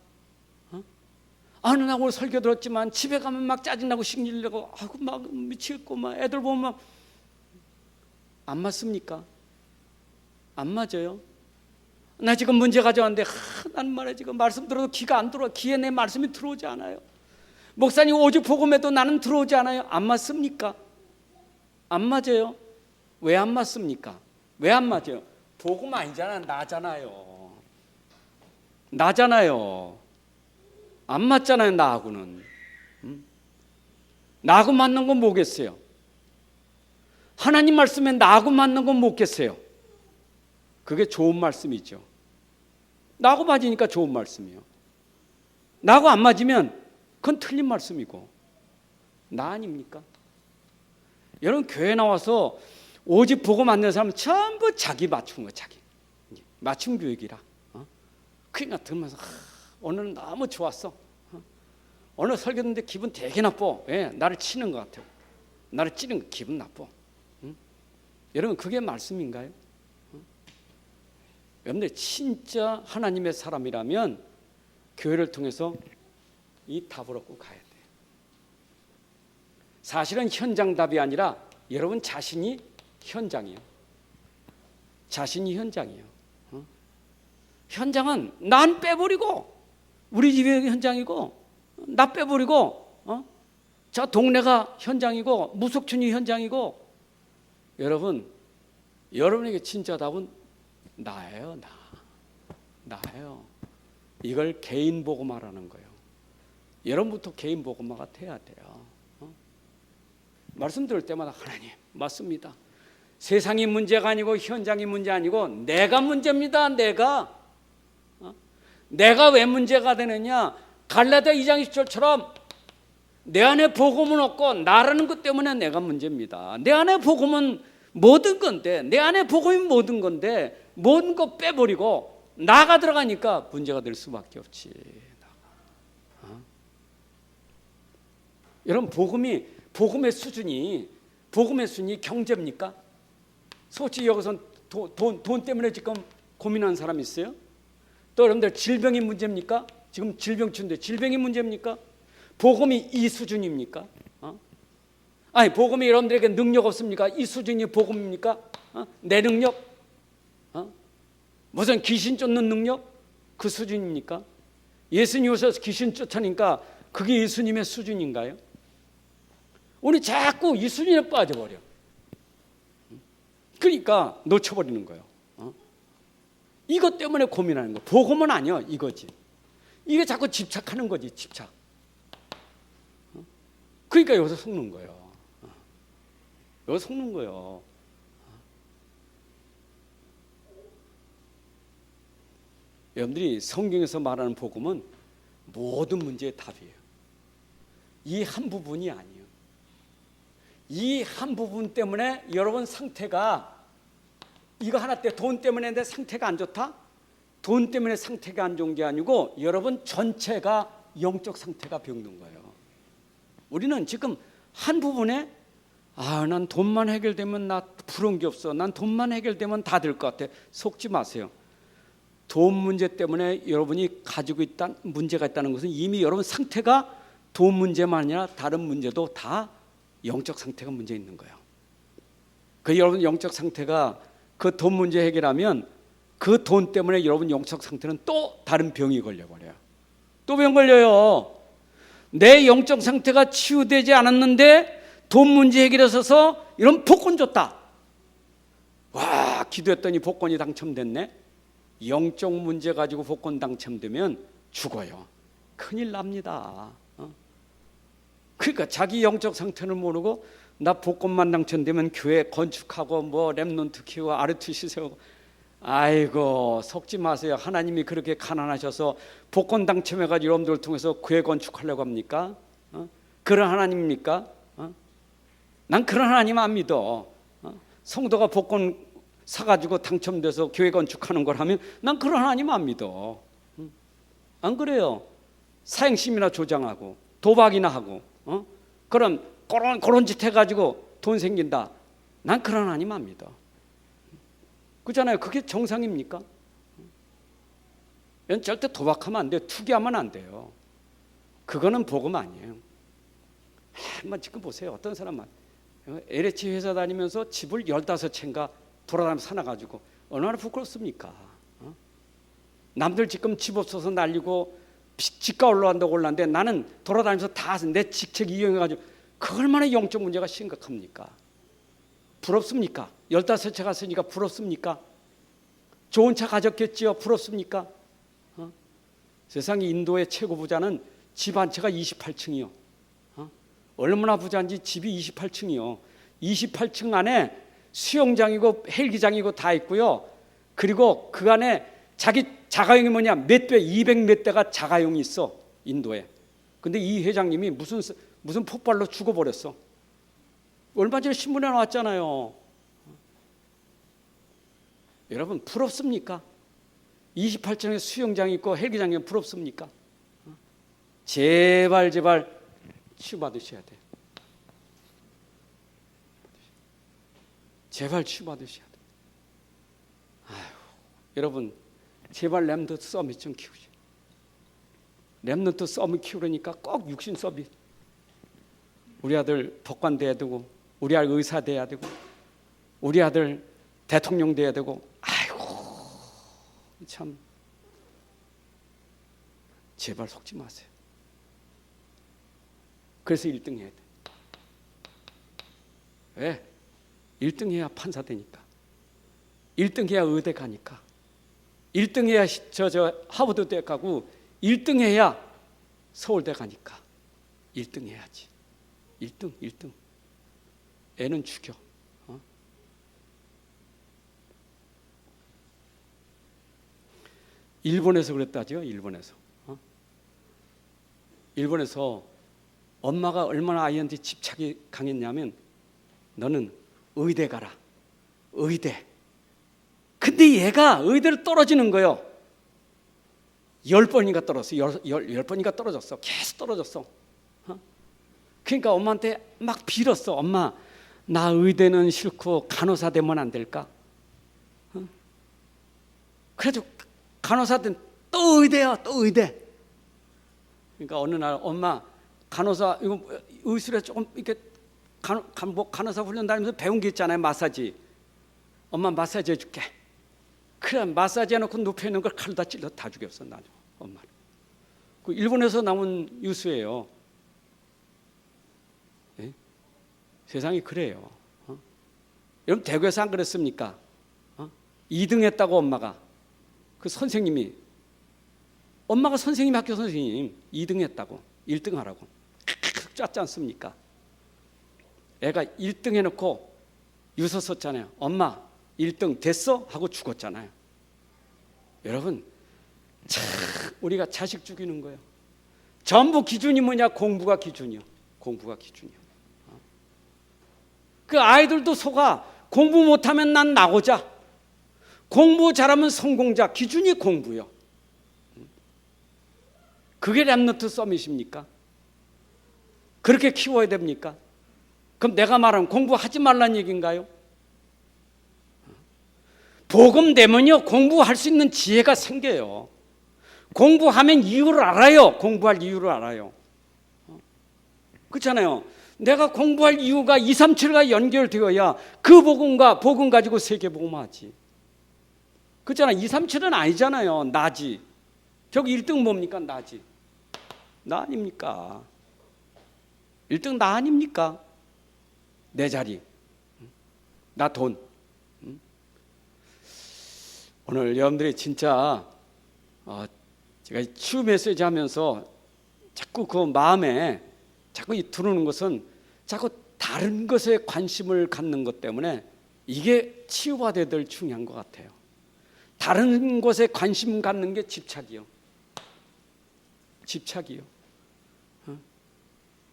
나 오늘 설교 들었지만 집에 가면 막 짜증나고 식질내고 막 미치겠고 막 애들 보면 막 안 맞습니까? 안 맞아요. 나 지금 문제 가져왔는데 난 말이야 지금 말씀 들어도 귀가 안 들어와. 귀에 내 말씀이 들어오지 않아요. 목사님 오직 복음에도 나는 들어오지 않아요. 안 맞습니까? 안 맞아요. 왜 안 맞습니까? 왜 안 맞아요? 복음 아니잖아. 나잖아요. 안 맞잖아요. 나하고는. 나하고 맞는 건 뭐겠어요? 하나님 말씀에 나하고 맞는 건 뭐겠어요? 그게 좋은 말씀이죠. 나하고 맞으니까 좋은 말씀이에요. 나하고 안 맞으면 그건 틀린 말씀이고. 나 아닙니까? 여러분 교회 나와서 오직 복음 안 되는 사람은 전부 자기 맞춘 거. 자기 맞춤 교육이라. 그러니까 들으면서 오늘은 너무 좋았어. 오늘 설교 듣는데 기분 되게 나빠. 왜? 나를 치는 것 같아요. 나를 찌는 거 기분 나빠. 여러분 그게 말씀인가요? 여러분들 진짜 하나님의 사람이라면 교회를 통해서 이 답을 얻고 가야 돼요. 사실은 현장 답이 아니라 여러분 자신이 현장이에요. 자신이 현장이에요. 현장은 난 빼버리고 우리 집이 현장이고 나 빼버리고 저 동네가 현장이고 무속촌이 현장이고 여러분, 여러분에게 진짜 답은 나예요. 나예요. 이걸 개인 복음화라는 거예요. 여러분부터 개인 복음화가 돼야 돼요. 말씀 들을 때마다 하나님 맞습니다. 세상이 문제가 아니고 현장이 문제 아니고 내가 문제입니다. 내가 왜 문제가 되느냐? 갈라디아 2장 20절처럼 내 안에 복음은 없고 나라는 것 때문에 내가 문제입니다. 내 안에 복음은 모든 건데, 내 안에 복음이 모든 건데 모든 거 빼버리고 나가 들어가니까 문제가 될 수밖에 없지. 여러분, 복음의 수준이 경제입니까? 솔직히 여기서 돈 때문에 지금 고민하는 사람 있어요? 또 여러분들 질병이 문제입니까? 지금 질병춘데 질병이 문제입니까? 복음이 이 수준입니까? 아니, 복음이 여러분들에게 능력 없습니까? 이 수준이 복음입니까? 내 능력? 무슨 귀신 쫓는 능력? 그 수준입니까? 예수님 오셔서 귀신 쫓아니까 그게 예수님의 수준인가요? 우리 자꾸 이 수준에 빠져버려. 그러니까 놓쳐버리는 거예요. 이것 때문에 고민하는 거. 복음은 아니야, 이거지. 이게 자꾸 집착하는 거지, 집착. 그러니까 여기서 속는 거예요. 여기서 속는 거예요. 여러분들이 성경에서 말하는 복음은 모든 문제의 답이에요. 이 한 부분이 아니에요. 이 한 부분 때문에 여러분 상태가, 이거 하나 때 돈 때문에 내 상태가 안 좋다? 돈 때문에 상태가 안 좋은 게 아니고 여러분 전체가 영적 상태가 병든 거예요. 우리는 지금 한 부분에 난 돈만 해결되면 나 부러운 게 없어. 난 돈만 해결되면 다 될 것 같아. 속지 마세요. 돈 문제 때문에 여러분이 가지고 있다는 문제가 있다는 것은 이미 여러분 상태가 돈 문제만 아니라 다른 문제도 다 영적 상태가 문제 있는 거예요. 그 여러분 영적 상태가 그 돈 문제 해결하면 그 돈 때문에 여러분 영적 상태는 또 다른 병이 걸려버려요. 또 병 걸려요. 내 영적 상태가 치유되지 않았는데 돈 문제 해결해서 이런 복권 줬다. 와, 기도했더니 복권이 당첨됐네. 영적 문제 가지고 복권 당첨되면 죽어요. 큰일 납니다. 그러니까 자기 영적 상태를 모르고 나 복권만 당첨되면 교회 건축하고 뭐 렘넌트 키우고 RTC 세우고, 아이고 속지 마세요. 하나님이 그렇게 가난하셔서 복권 당첨해가지고 여러분들을 통해서 교회 건축하려고 합니까? 그런 하나님입니까? 난 그런 하나님 안 믿어. 성도가 복권 사가지고 당첨돼서 교회 건축하는 걸 하면 난 그런 하나님 안 믿어. 안 그래요? 사행심이나 조장하고 도박이나 하고 그런 짓 해가지고 돈 생긴다. 난 그런 하나님 안 믿어. 그렇잖아요. 그게 정상입니까? 절대 도박하면 안 돼요. 투기하면 안 돼요. 그거는 복음 아니에요. 한번 지금 보세요. 어떤 사람은 LH 회사 다니면서 집을 15채인가 돌아다니면서 사놔가지고 얼마나 부끄럽습니까? 남들 지금 집 없어서 난리고 집가 올라간다고 올랐는데 나는 돌아다니면서 다 내 직책 이용해가지고 그 얼마나 영적 문제가 심각합니까? 부럽습니까? 15채가 쓰니까 부럽습니까? 좋은 차 가졌겠지요? 부럽습니까? 세상에 인도의 최고 부자는 집 한 채가 28층이요. 얼마나 부자인지 집이 28층이요. 28층 안에 수영장이고 헬기장이고 다 있고요. 그리고 그 안에 자기 자가용이 뭐냐, 몇 배, 200 몇 대가 자가용이 있어, 인도에. 근데 이 회장님이 무슨 폭발로 죽어버렸어. 얼마 전에 신문에 나왔잖아요. 여러분 부럽습니까? 28층에 수영장이 있고 헬기장이 부럽습니까? 제발 치유받으셔야 돼. 제발 치유받으셔야 돼. 여러분 제발 렘넌트 서밋 좀 키우죠. 렘넌트 서밋 키우려니까 꼭 육신 서밋. 우리 아들 법관 돼야 되고, 우리 아들 의사 돼야 되고, 우리 아들 대통령 돼야 되고. 아이고 참 제발 속지 마세요. 그래서 1등 해야 돼. 왜? 1등 해야 판사 되니까. 1등 해야 의대 가니까. 1등 해야 하버드 대 가고 1등 해야 서울대 가니까. 1등 해야지. 1등. 애는 죽여. 일본에서 그랬다죠. 일본에서 엄마가 얼마나 아이한테 집착이 강했냐면 너는 의대 가라. 의대. 근데 얘가 의대를 떨어지는 거예요. 10번인가 떨어졌어. 10번인가 떨어졌어. 계속 떨어졌어. 그러니까 엄마한테 막 빌었어. 엄마, 나 의대는 싫고 간호사 되면 안 될까? 그래가지고 간호사든 또 의대야, 또 의대. 그러니까 어느 날 엄마 간호사 이거 의술에 조금 이렇게 간호사 훈련 다니면서 배운 게 있잖아요. 마사지. 엄마 마사지 해줄게. 그래 마사지 해놓고 눕혀 있는 걸 칼로 다 찔러 다 죽였어 나중 엄마를. 그 일본에서 나온 뉴스예요. 예? 세상이 그래요. 여러분 대구에서 안 그랬습니까? 2등 했다고 엄마가 그 선생님이 엄마가 선생님 학교 선생님 2등 했다고 1등 하라고 짰지 않습니까? 애가 1등 해놓고 유서 썼잖아요. 엄마 1등 됐어? 하고 죽었잖아요. 여러분 참 우리가 자식 죽이는 거예요. 전부 기준이 뭐냐? 공부가 기준이요. 그 아이들도 속아. 공부 못하면 난 나고자, 공부 잘하면 성공자. 기준이 공부요. 그게 랩너트 서밋입니까? 그렇게 키워야 됩니까? 그럼 내가 말하면 공부하지 말라는 얘기인가요? 복음 되면요 공부할 수 있는 지혜가 생겨요. 공부하면 이유를 알아요. 공부할 이유를 알아요. 그렇잖아요. 내가 공부할 이유가 2, 3, 7과 연결되어야 그 복음 가지고 세계복음하지. 그렇잖아요. 2, 3, 7은 아니잖아요. 나지. 저기 1등 뭡니까? 나지. 나 아닙니까? 1등 나 아닙니까? 내 자리, 나 돈. 오늘 여러분들이 진짜 제가 치유 메시지 하면서 자꾸 그 마음에 자꾸 들어오는 것은 자꾸 다른 것에 관심을 갖는 것 때문에 이게 치유받아야 될 중요한 것 같아요. 다른 것에 관심 갖는 게 집착이요.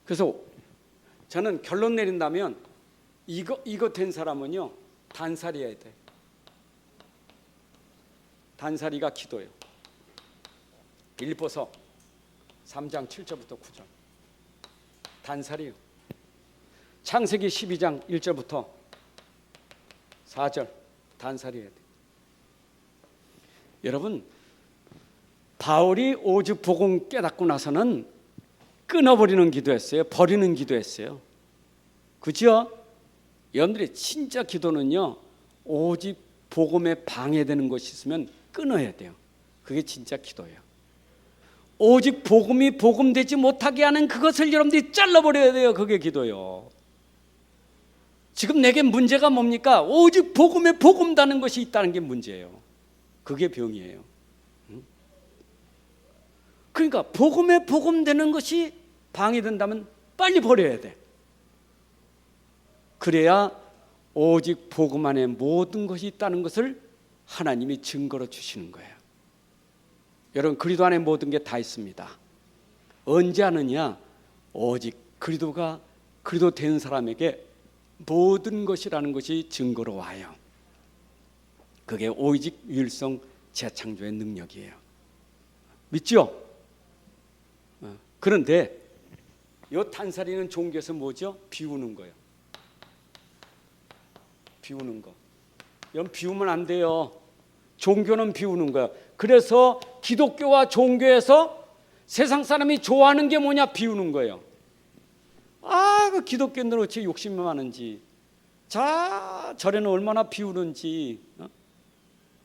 그래서 저는 결론 내린다면 이거 된 사람은요 단살이 해야 돼. 단살이가 기도예요. 빌립보서 3장 7절부터 9절 단살이요. 창세기 12장 1절부터 4절 단살이 해야 돼. 여러분 바울이 오직 복음 깨닫고 나서는 끊어버리는 기도했어요. 버리는 기도했어요. 그죠? 여러분들의 진짜 기도는요 오직 복음에 방해되는 것이 있으면 끊어야 돼요. 그게 진짜 기도예요. 오직 복음이 복음되지 못하게 하는 그것을 여러분들이 잘라버려야 돼요. 그게 기도예요. 지금 내게 문제가 뭡니까? 오직 복음에 복음다는 것이 있다는 게 문제예요. 그게 병이에요. 그러니까 복음에 복음되는 것이 방해된다면 빨리 버려야 돼. 그래야 오직 복음 안에 모든 것이 있다는 것을 하나님이 증거로 주시는 거예요. 여러분 그리스도 안에 모든 게 다 있습니다. 언제 아느냐? 오직 그리스도 된 사람에게 모든 것이라는 것이 증거로 와요. 그게 오직 유일성 재창조의 능력이에요. 믿죠? 그런데 이 탄살이는 종교에서 뭐죠? 비우는 거예요. 비우는 거. 여러분 비우면 안 돼요. 종교는 비우는 거예요. 그래서 기독교와 종교에서 세상 사람이 좋아하는 게 뭐냐? 비우는 거예요. 그 기독교인들은 어찌 욕심이 많은지, 절에는 얼마나 비우는지.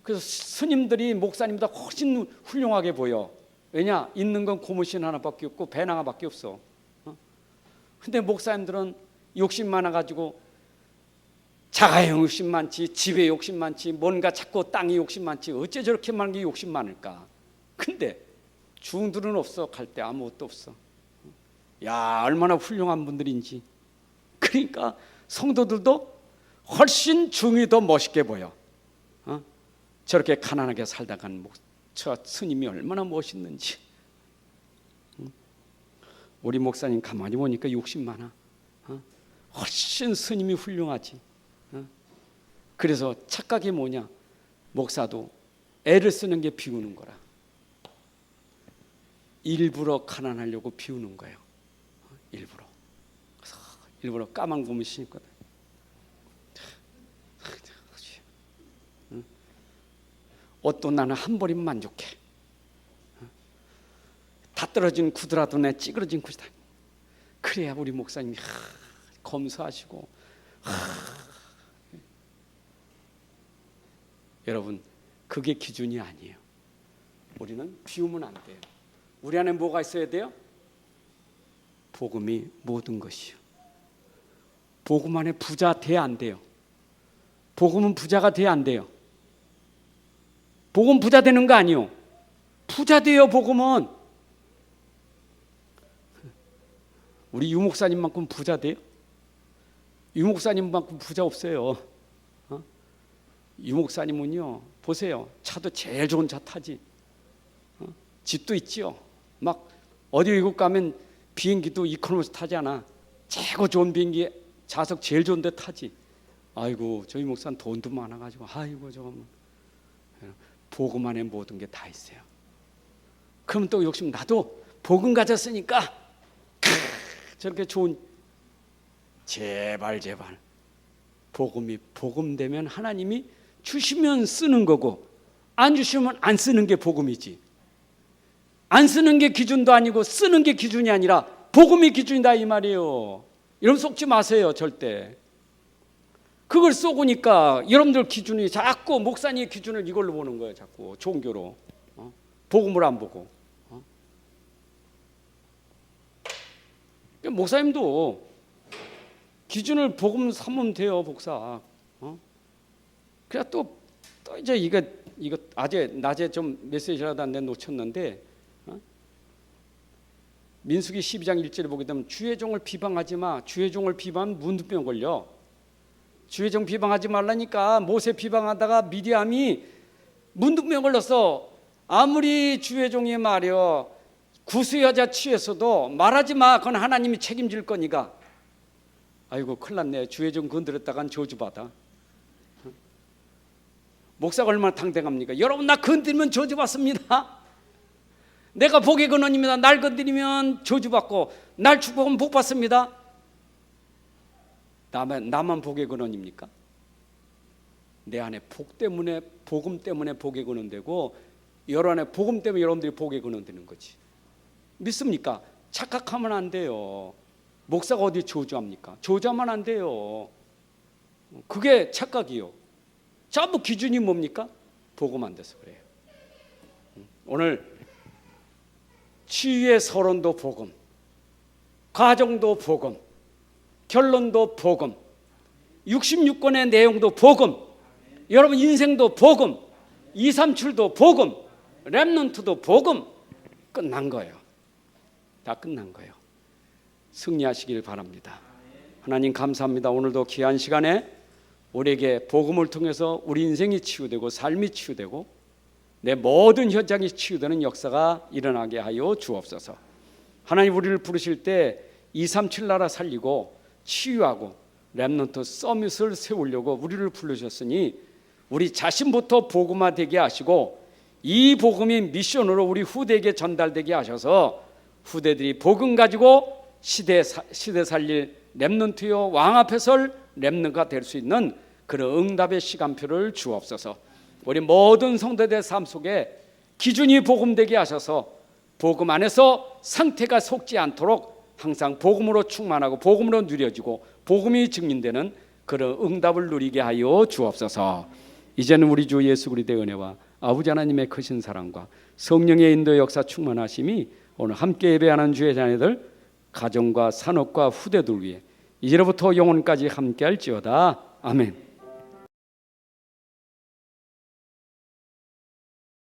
그래서 스님들이 목사님보다 훨씬 훌륭하게 보여. 왜냐? 있는 건 고무신 하나밖에 없고 배낭하밖에 없어. 근데 목사님들은 욕심 많아가지고 자가의 욕심 많지, 집에 욕심 많지, 뭔가 자꾸 땅에 욕심 많지, 어째 저렇게 많은 게 욕심 많을까? 근데 중들은 없어. 갈 때 아무것도 없어. 야, 얼마나 훌륭한 분들인지. 그러니까 성도들도 훨씬 중이 더 멋있게 보여. 저렇게 가난하게 살다간 저 스님이 얼마나 멋있는지. 우리 목사님 가만히 보니까 욕심 많아. 훨씬 스님이 훌륭하지. 그래서 착각이 뭐냐? 목사도 애를 쓰는 게 비우는 거라. 일부러 가난하려고 비우는 거예요. 일부러. 그래서 일부러 까만 고무신 입거든. 옷도 나는 한 벌이면 만족해. 다 떨어진 구두라도 내 찌그러진 구두다. 그래야 우리 목사님이 검소하시고. 여러분, 그게 기준이 아니에요. 우리는 비우면 안 돼요. 우리 안에 뭐가 있어야 돼요? 복음이 모든 것이요. 복음 안에 부자 돼야 안 돼요. 복음은 부자가 돼야 안 돼요. 복음 부자 되는 거 아니요. 부자 돼요. 복음은. 우리 유목사님만큼 부자 돼요? 유목사님만큼 부자 없어요. 유목사님은요, 보세요. 차도 제일 좋은 차 타지. 집도 있지요. 막 어디 외국 가면 비행기도 이코노미에서 타지 않아. 최고 좋은 비행기 좌석 제일 좋은 데 타지. 아이고, 저희 목사는 돈도 많아가지고 아이고 저거 복음 안에 모든 게 다 있어요. 그럼 또 욕심, 나도 복음 가졌으니까 저렇게 좋은, 제발 복음이 복음 되면 하나님이 주시면 쓰는 거고 안 주시면 안 쓰는 게 복음이지. 안 쓰는 게 기준도 아니고 쓰는 게 기준이 아니라 복음이 기준이다 이 말이에요. 여러분 속지 마세요. 절대. 그걸 쏘고니까 여러분들 기준이 자꾸 목사님의 기준을 이걸로 보는 거예요. 자꾸 종교로. 복음을 안 보고. 목사님도 기준을 복음 삼으면 돼요. 복사. 그래 또 이제 이거 낮에 좀 메시지라도 안 내 놓쳤는데, 민수기 12장 1절에 보게 되면 주의 종을 비방하지 마. 주의 종을 비방하면 문둥병 걸려. 주의 종 비방하지 말라니까 모세 비방하다가 미디암이 문둥병 걸렸어. 아무리 주의 종이 말이여 구수 여자 취했어도 말하지 마. 그건 하나님이 책임질 거니까. 아이고 큰일 났네. 주의 종 건드렸다간 저주받아. 목사가 얼마나 당당합니까? 여러분, 나 건드리면 저주받습니다. 내가 복의 근원입니다. 날 건드리면 저주받고 날 축복하면 복받습니다. 나만 복의 근원입니까? 내 안에 복 때문에, 복음 때문에 복의 근원 되고 여러 안에 복음 때문에 여러분들이 복의 근원 되는 거지. 믿습니까? 착각하면 안 돼요. 목사가 어디 저주합니까? 저주하면 안 돼요. 그게 착각이요. 전부 기준이 뭡니까? 복음 안 돼서 그래요. 오늘 치유의 서론도 복음, 가정도 복음, 결론도 복음, 66권의 내용도 복음, 여러분 인생도 복음, 237도 복음, 렘넌트도 복음. 끝난 거예요. 다 끝난 거예요. 승리하시길 바랍니다. 하나님 감사합니다. 오늘도 귀한 시간에 우리에게 복음을 통해서 우리 인생이 치유되고 삶이 치유되고 내 모든 현장이 치유되는 역사가 일어나게 하여 주옵소서. 하나님, 우리를 부르실 때 237 나라 살리고 치유하고 렘넌트 서밋을 세우려고 우리를 불러주셨으니 우리 자신부터 복음화되게 하시고 이 복음이 미션으로 우리 후대에게 전달되게 하셔서 후대들이 복음 가지고 시대 살릴 렘넌트요 왕 앞에 설 렘넌트가 될 수 있는 그런 응답의 시간표를 주옵소서. 우리 모든 성도들의 삶 속에 기준이 복음되게 하셔서 복음 안에서 상태가 속지 않도록 항상 복음으로 충만하고 복음으로 누려지고 복음이 증민되는 그런 응답을 누리게 하여 주옵소서. 이제는 우리 주 예수 그리스도의 은혜와 아버지 하나님의 크신 사랑과 성령의 인도 역사 충만하심이 오늘 함께 예배하는 주의 자녀들, 가정과 산업과 후대들 위해 이제로부터 영원까지 함께할지어다. 아멘.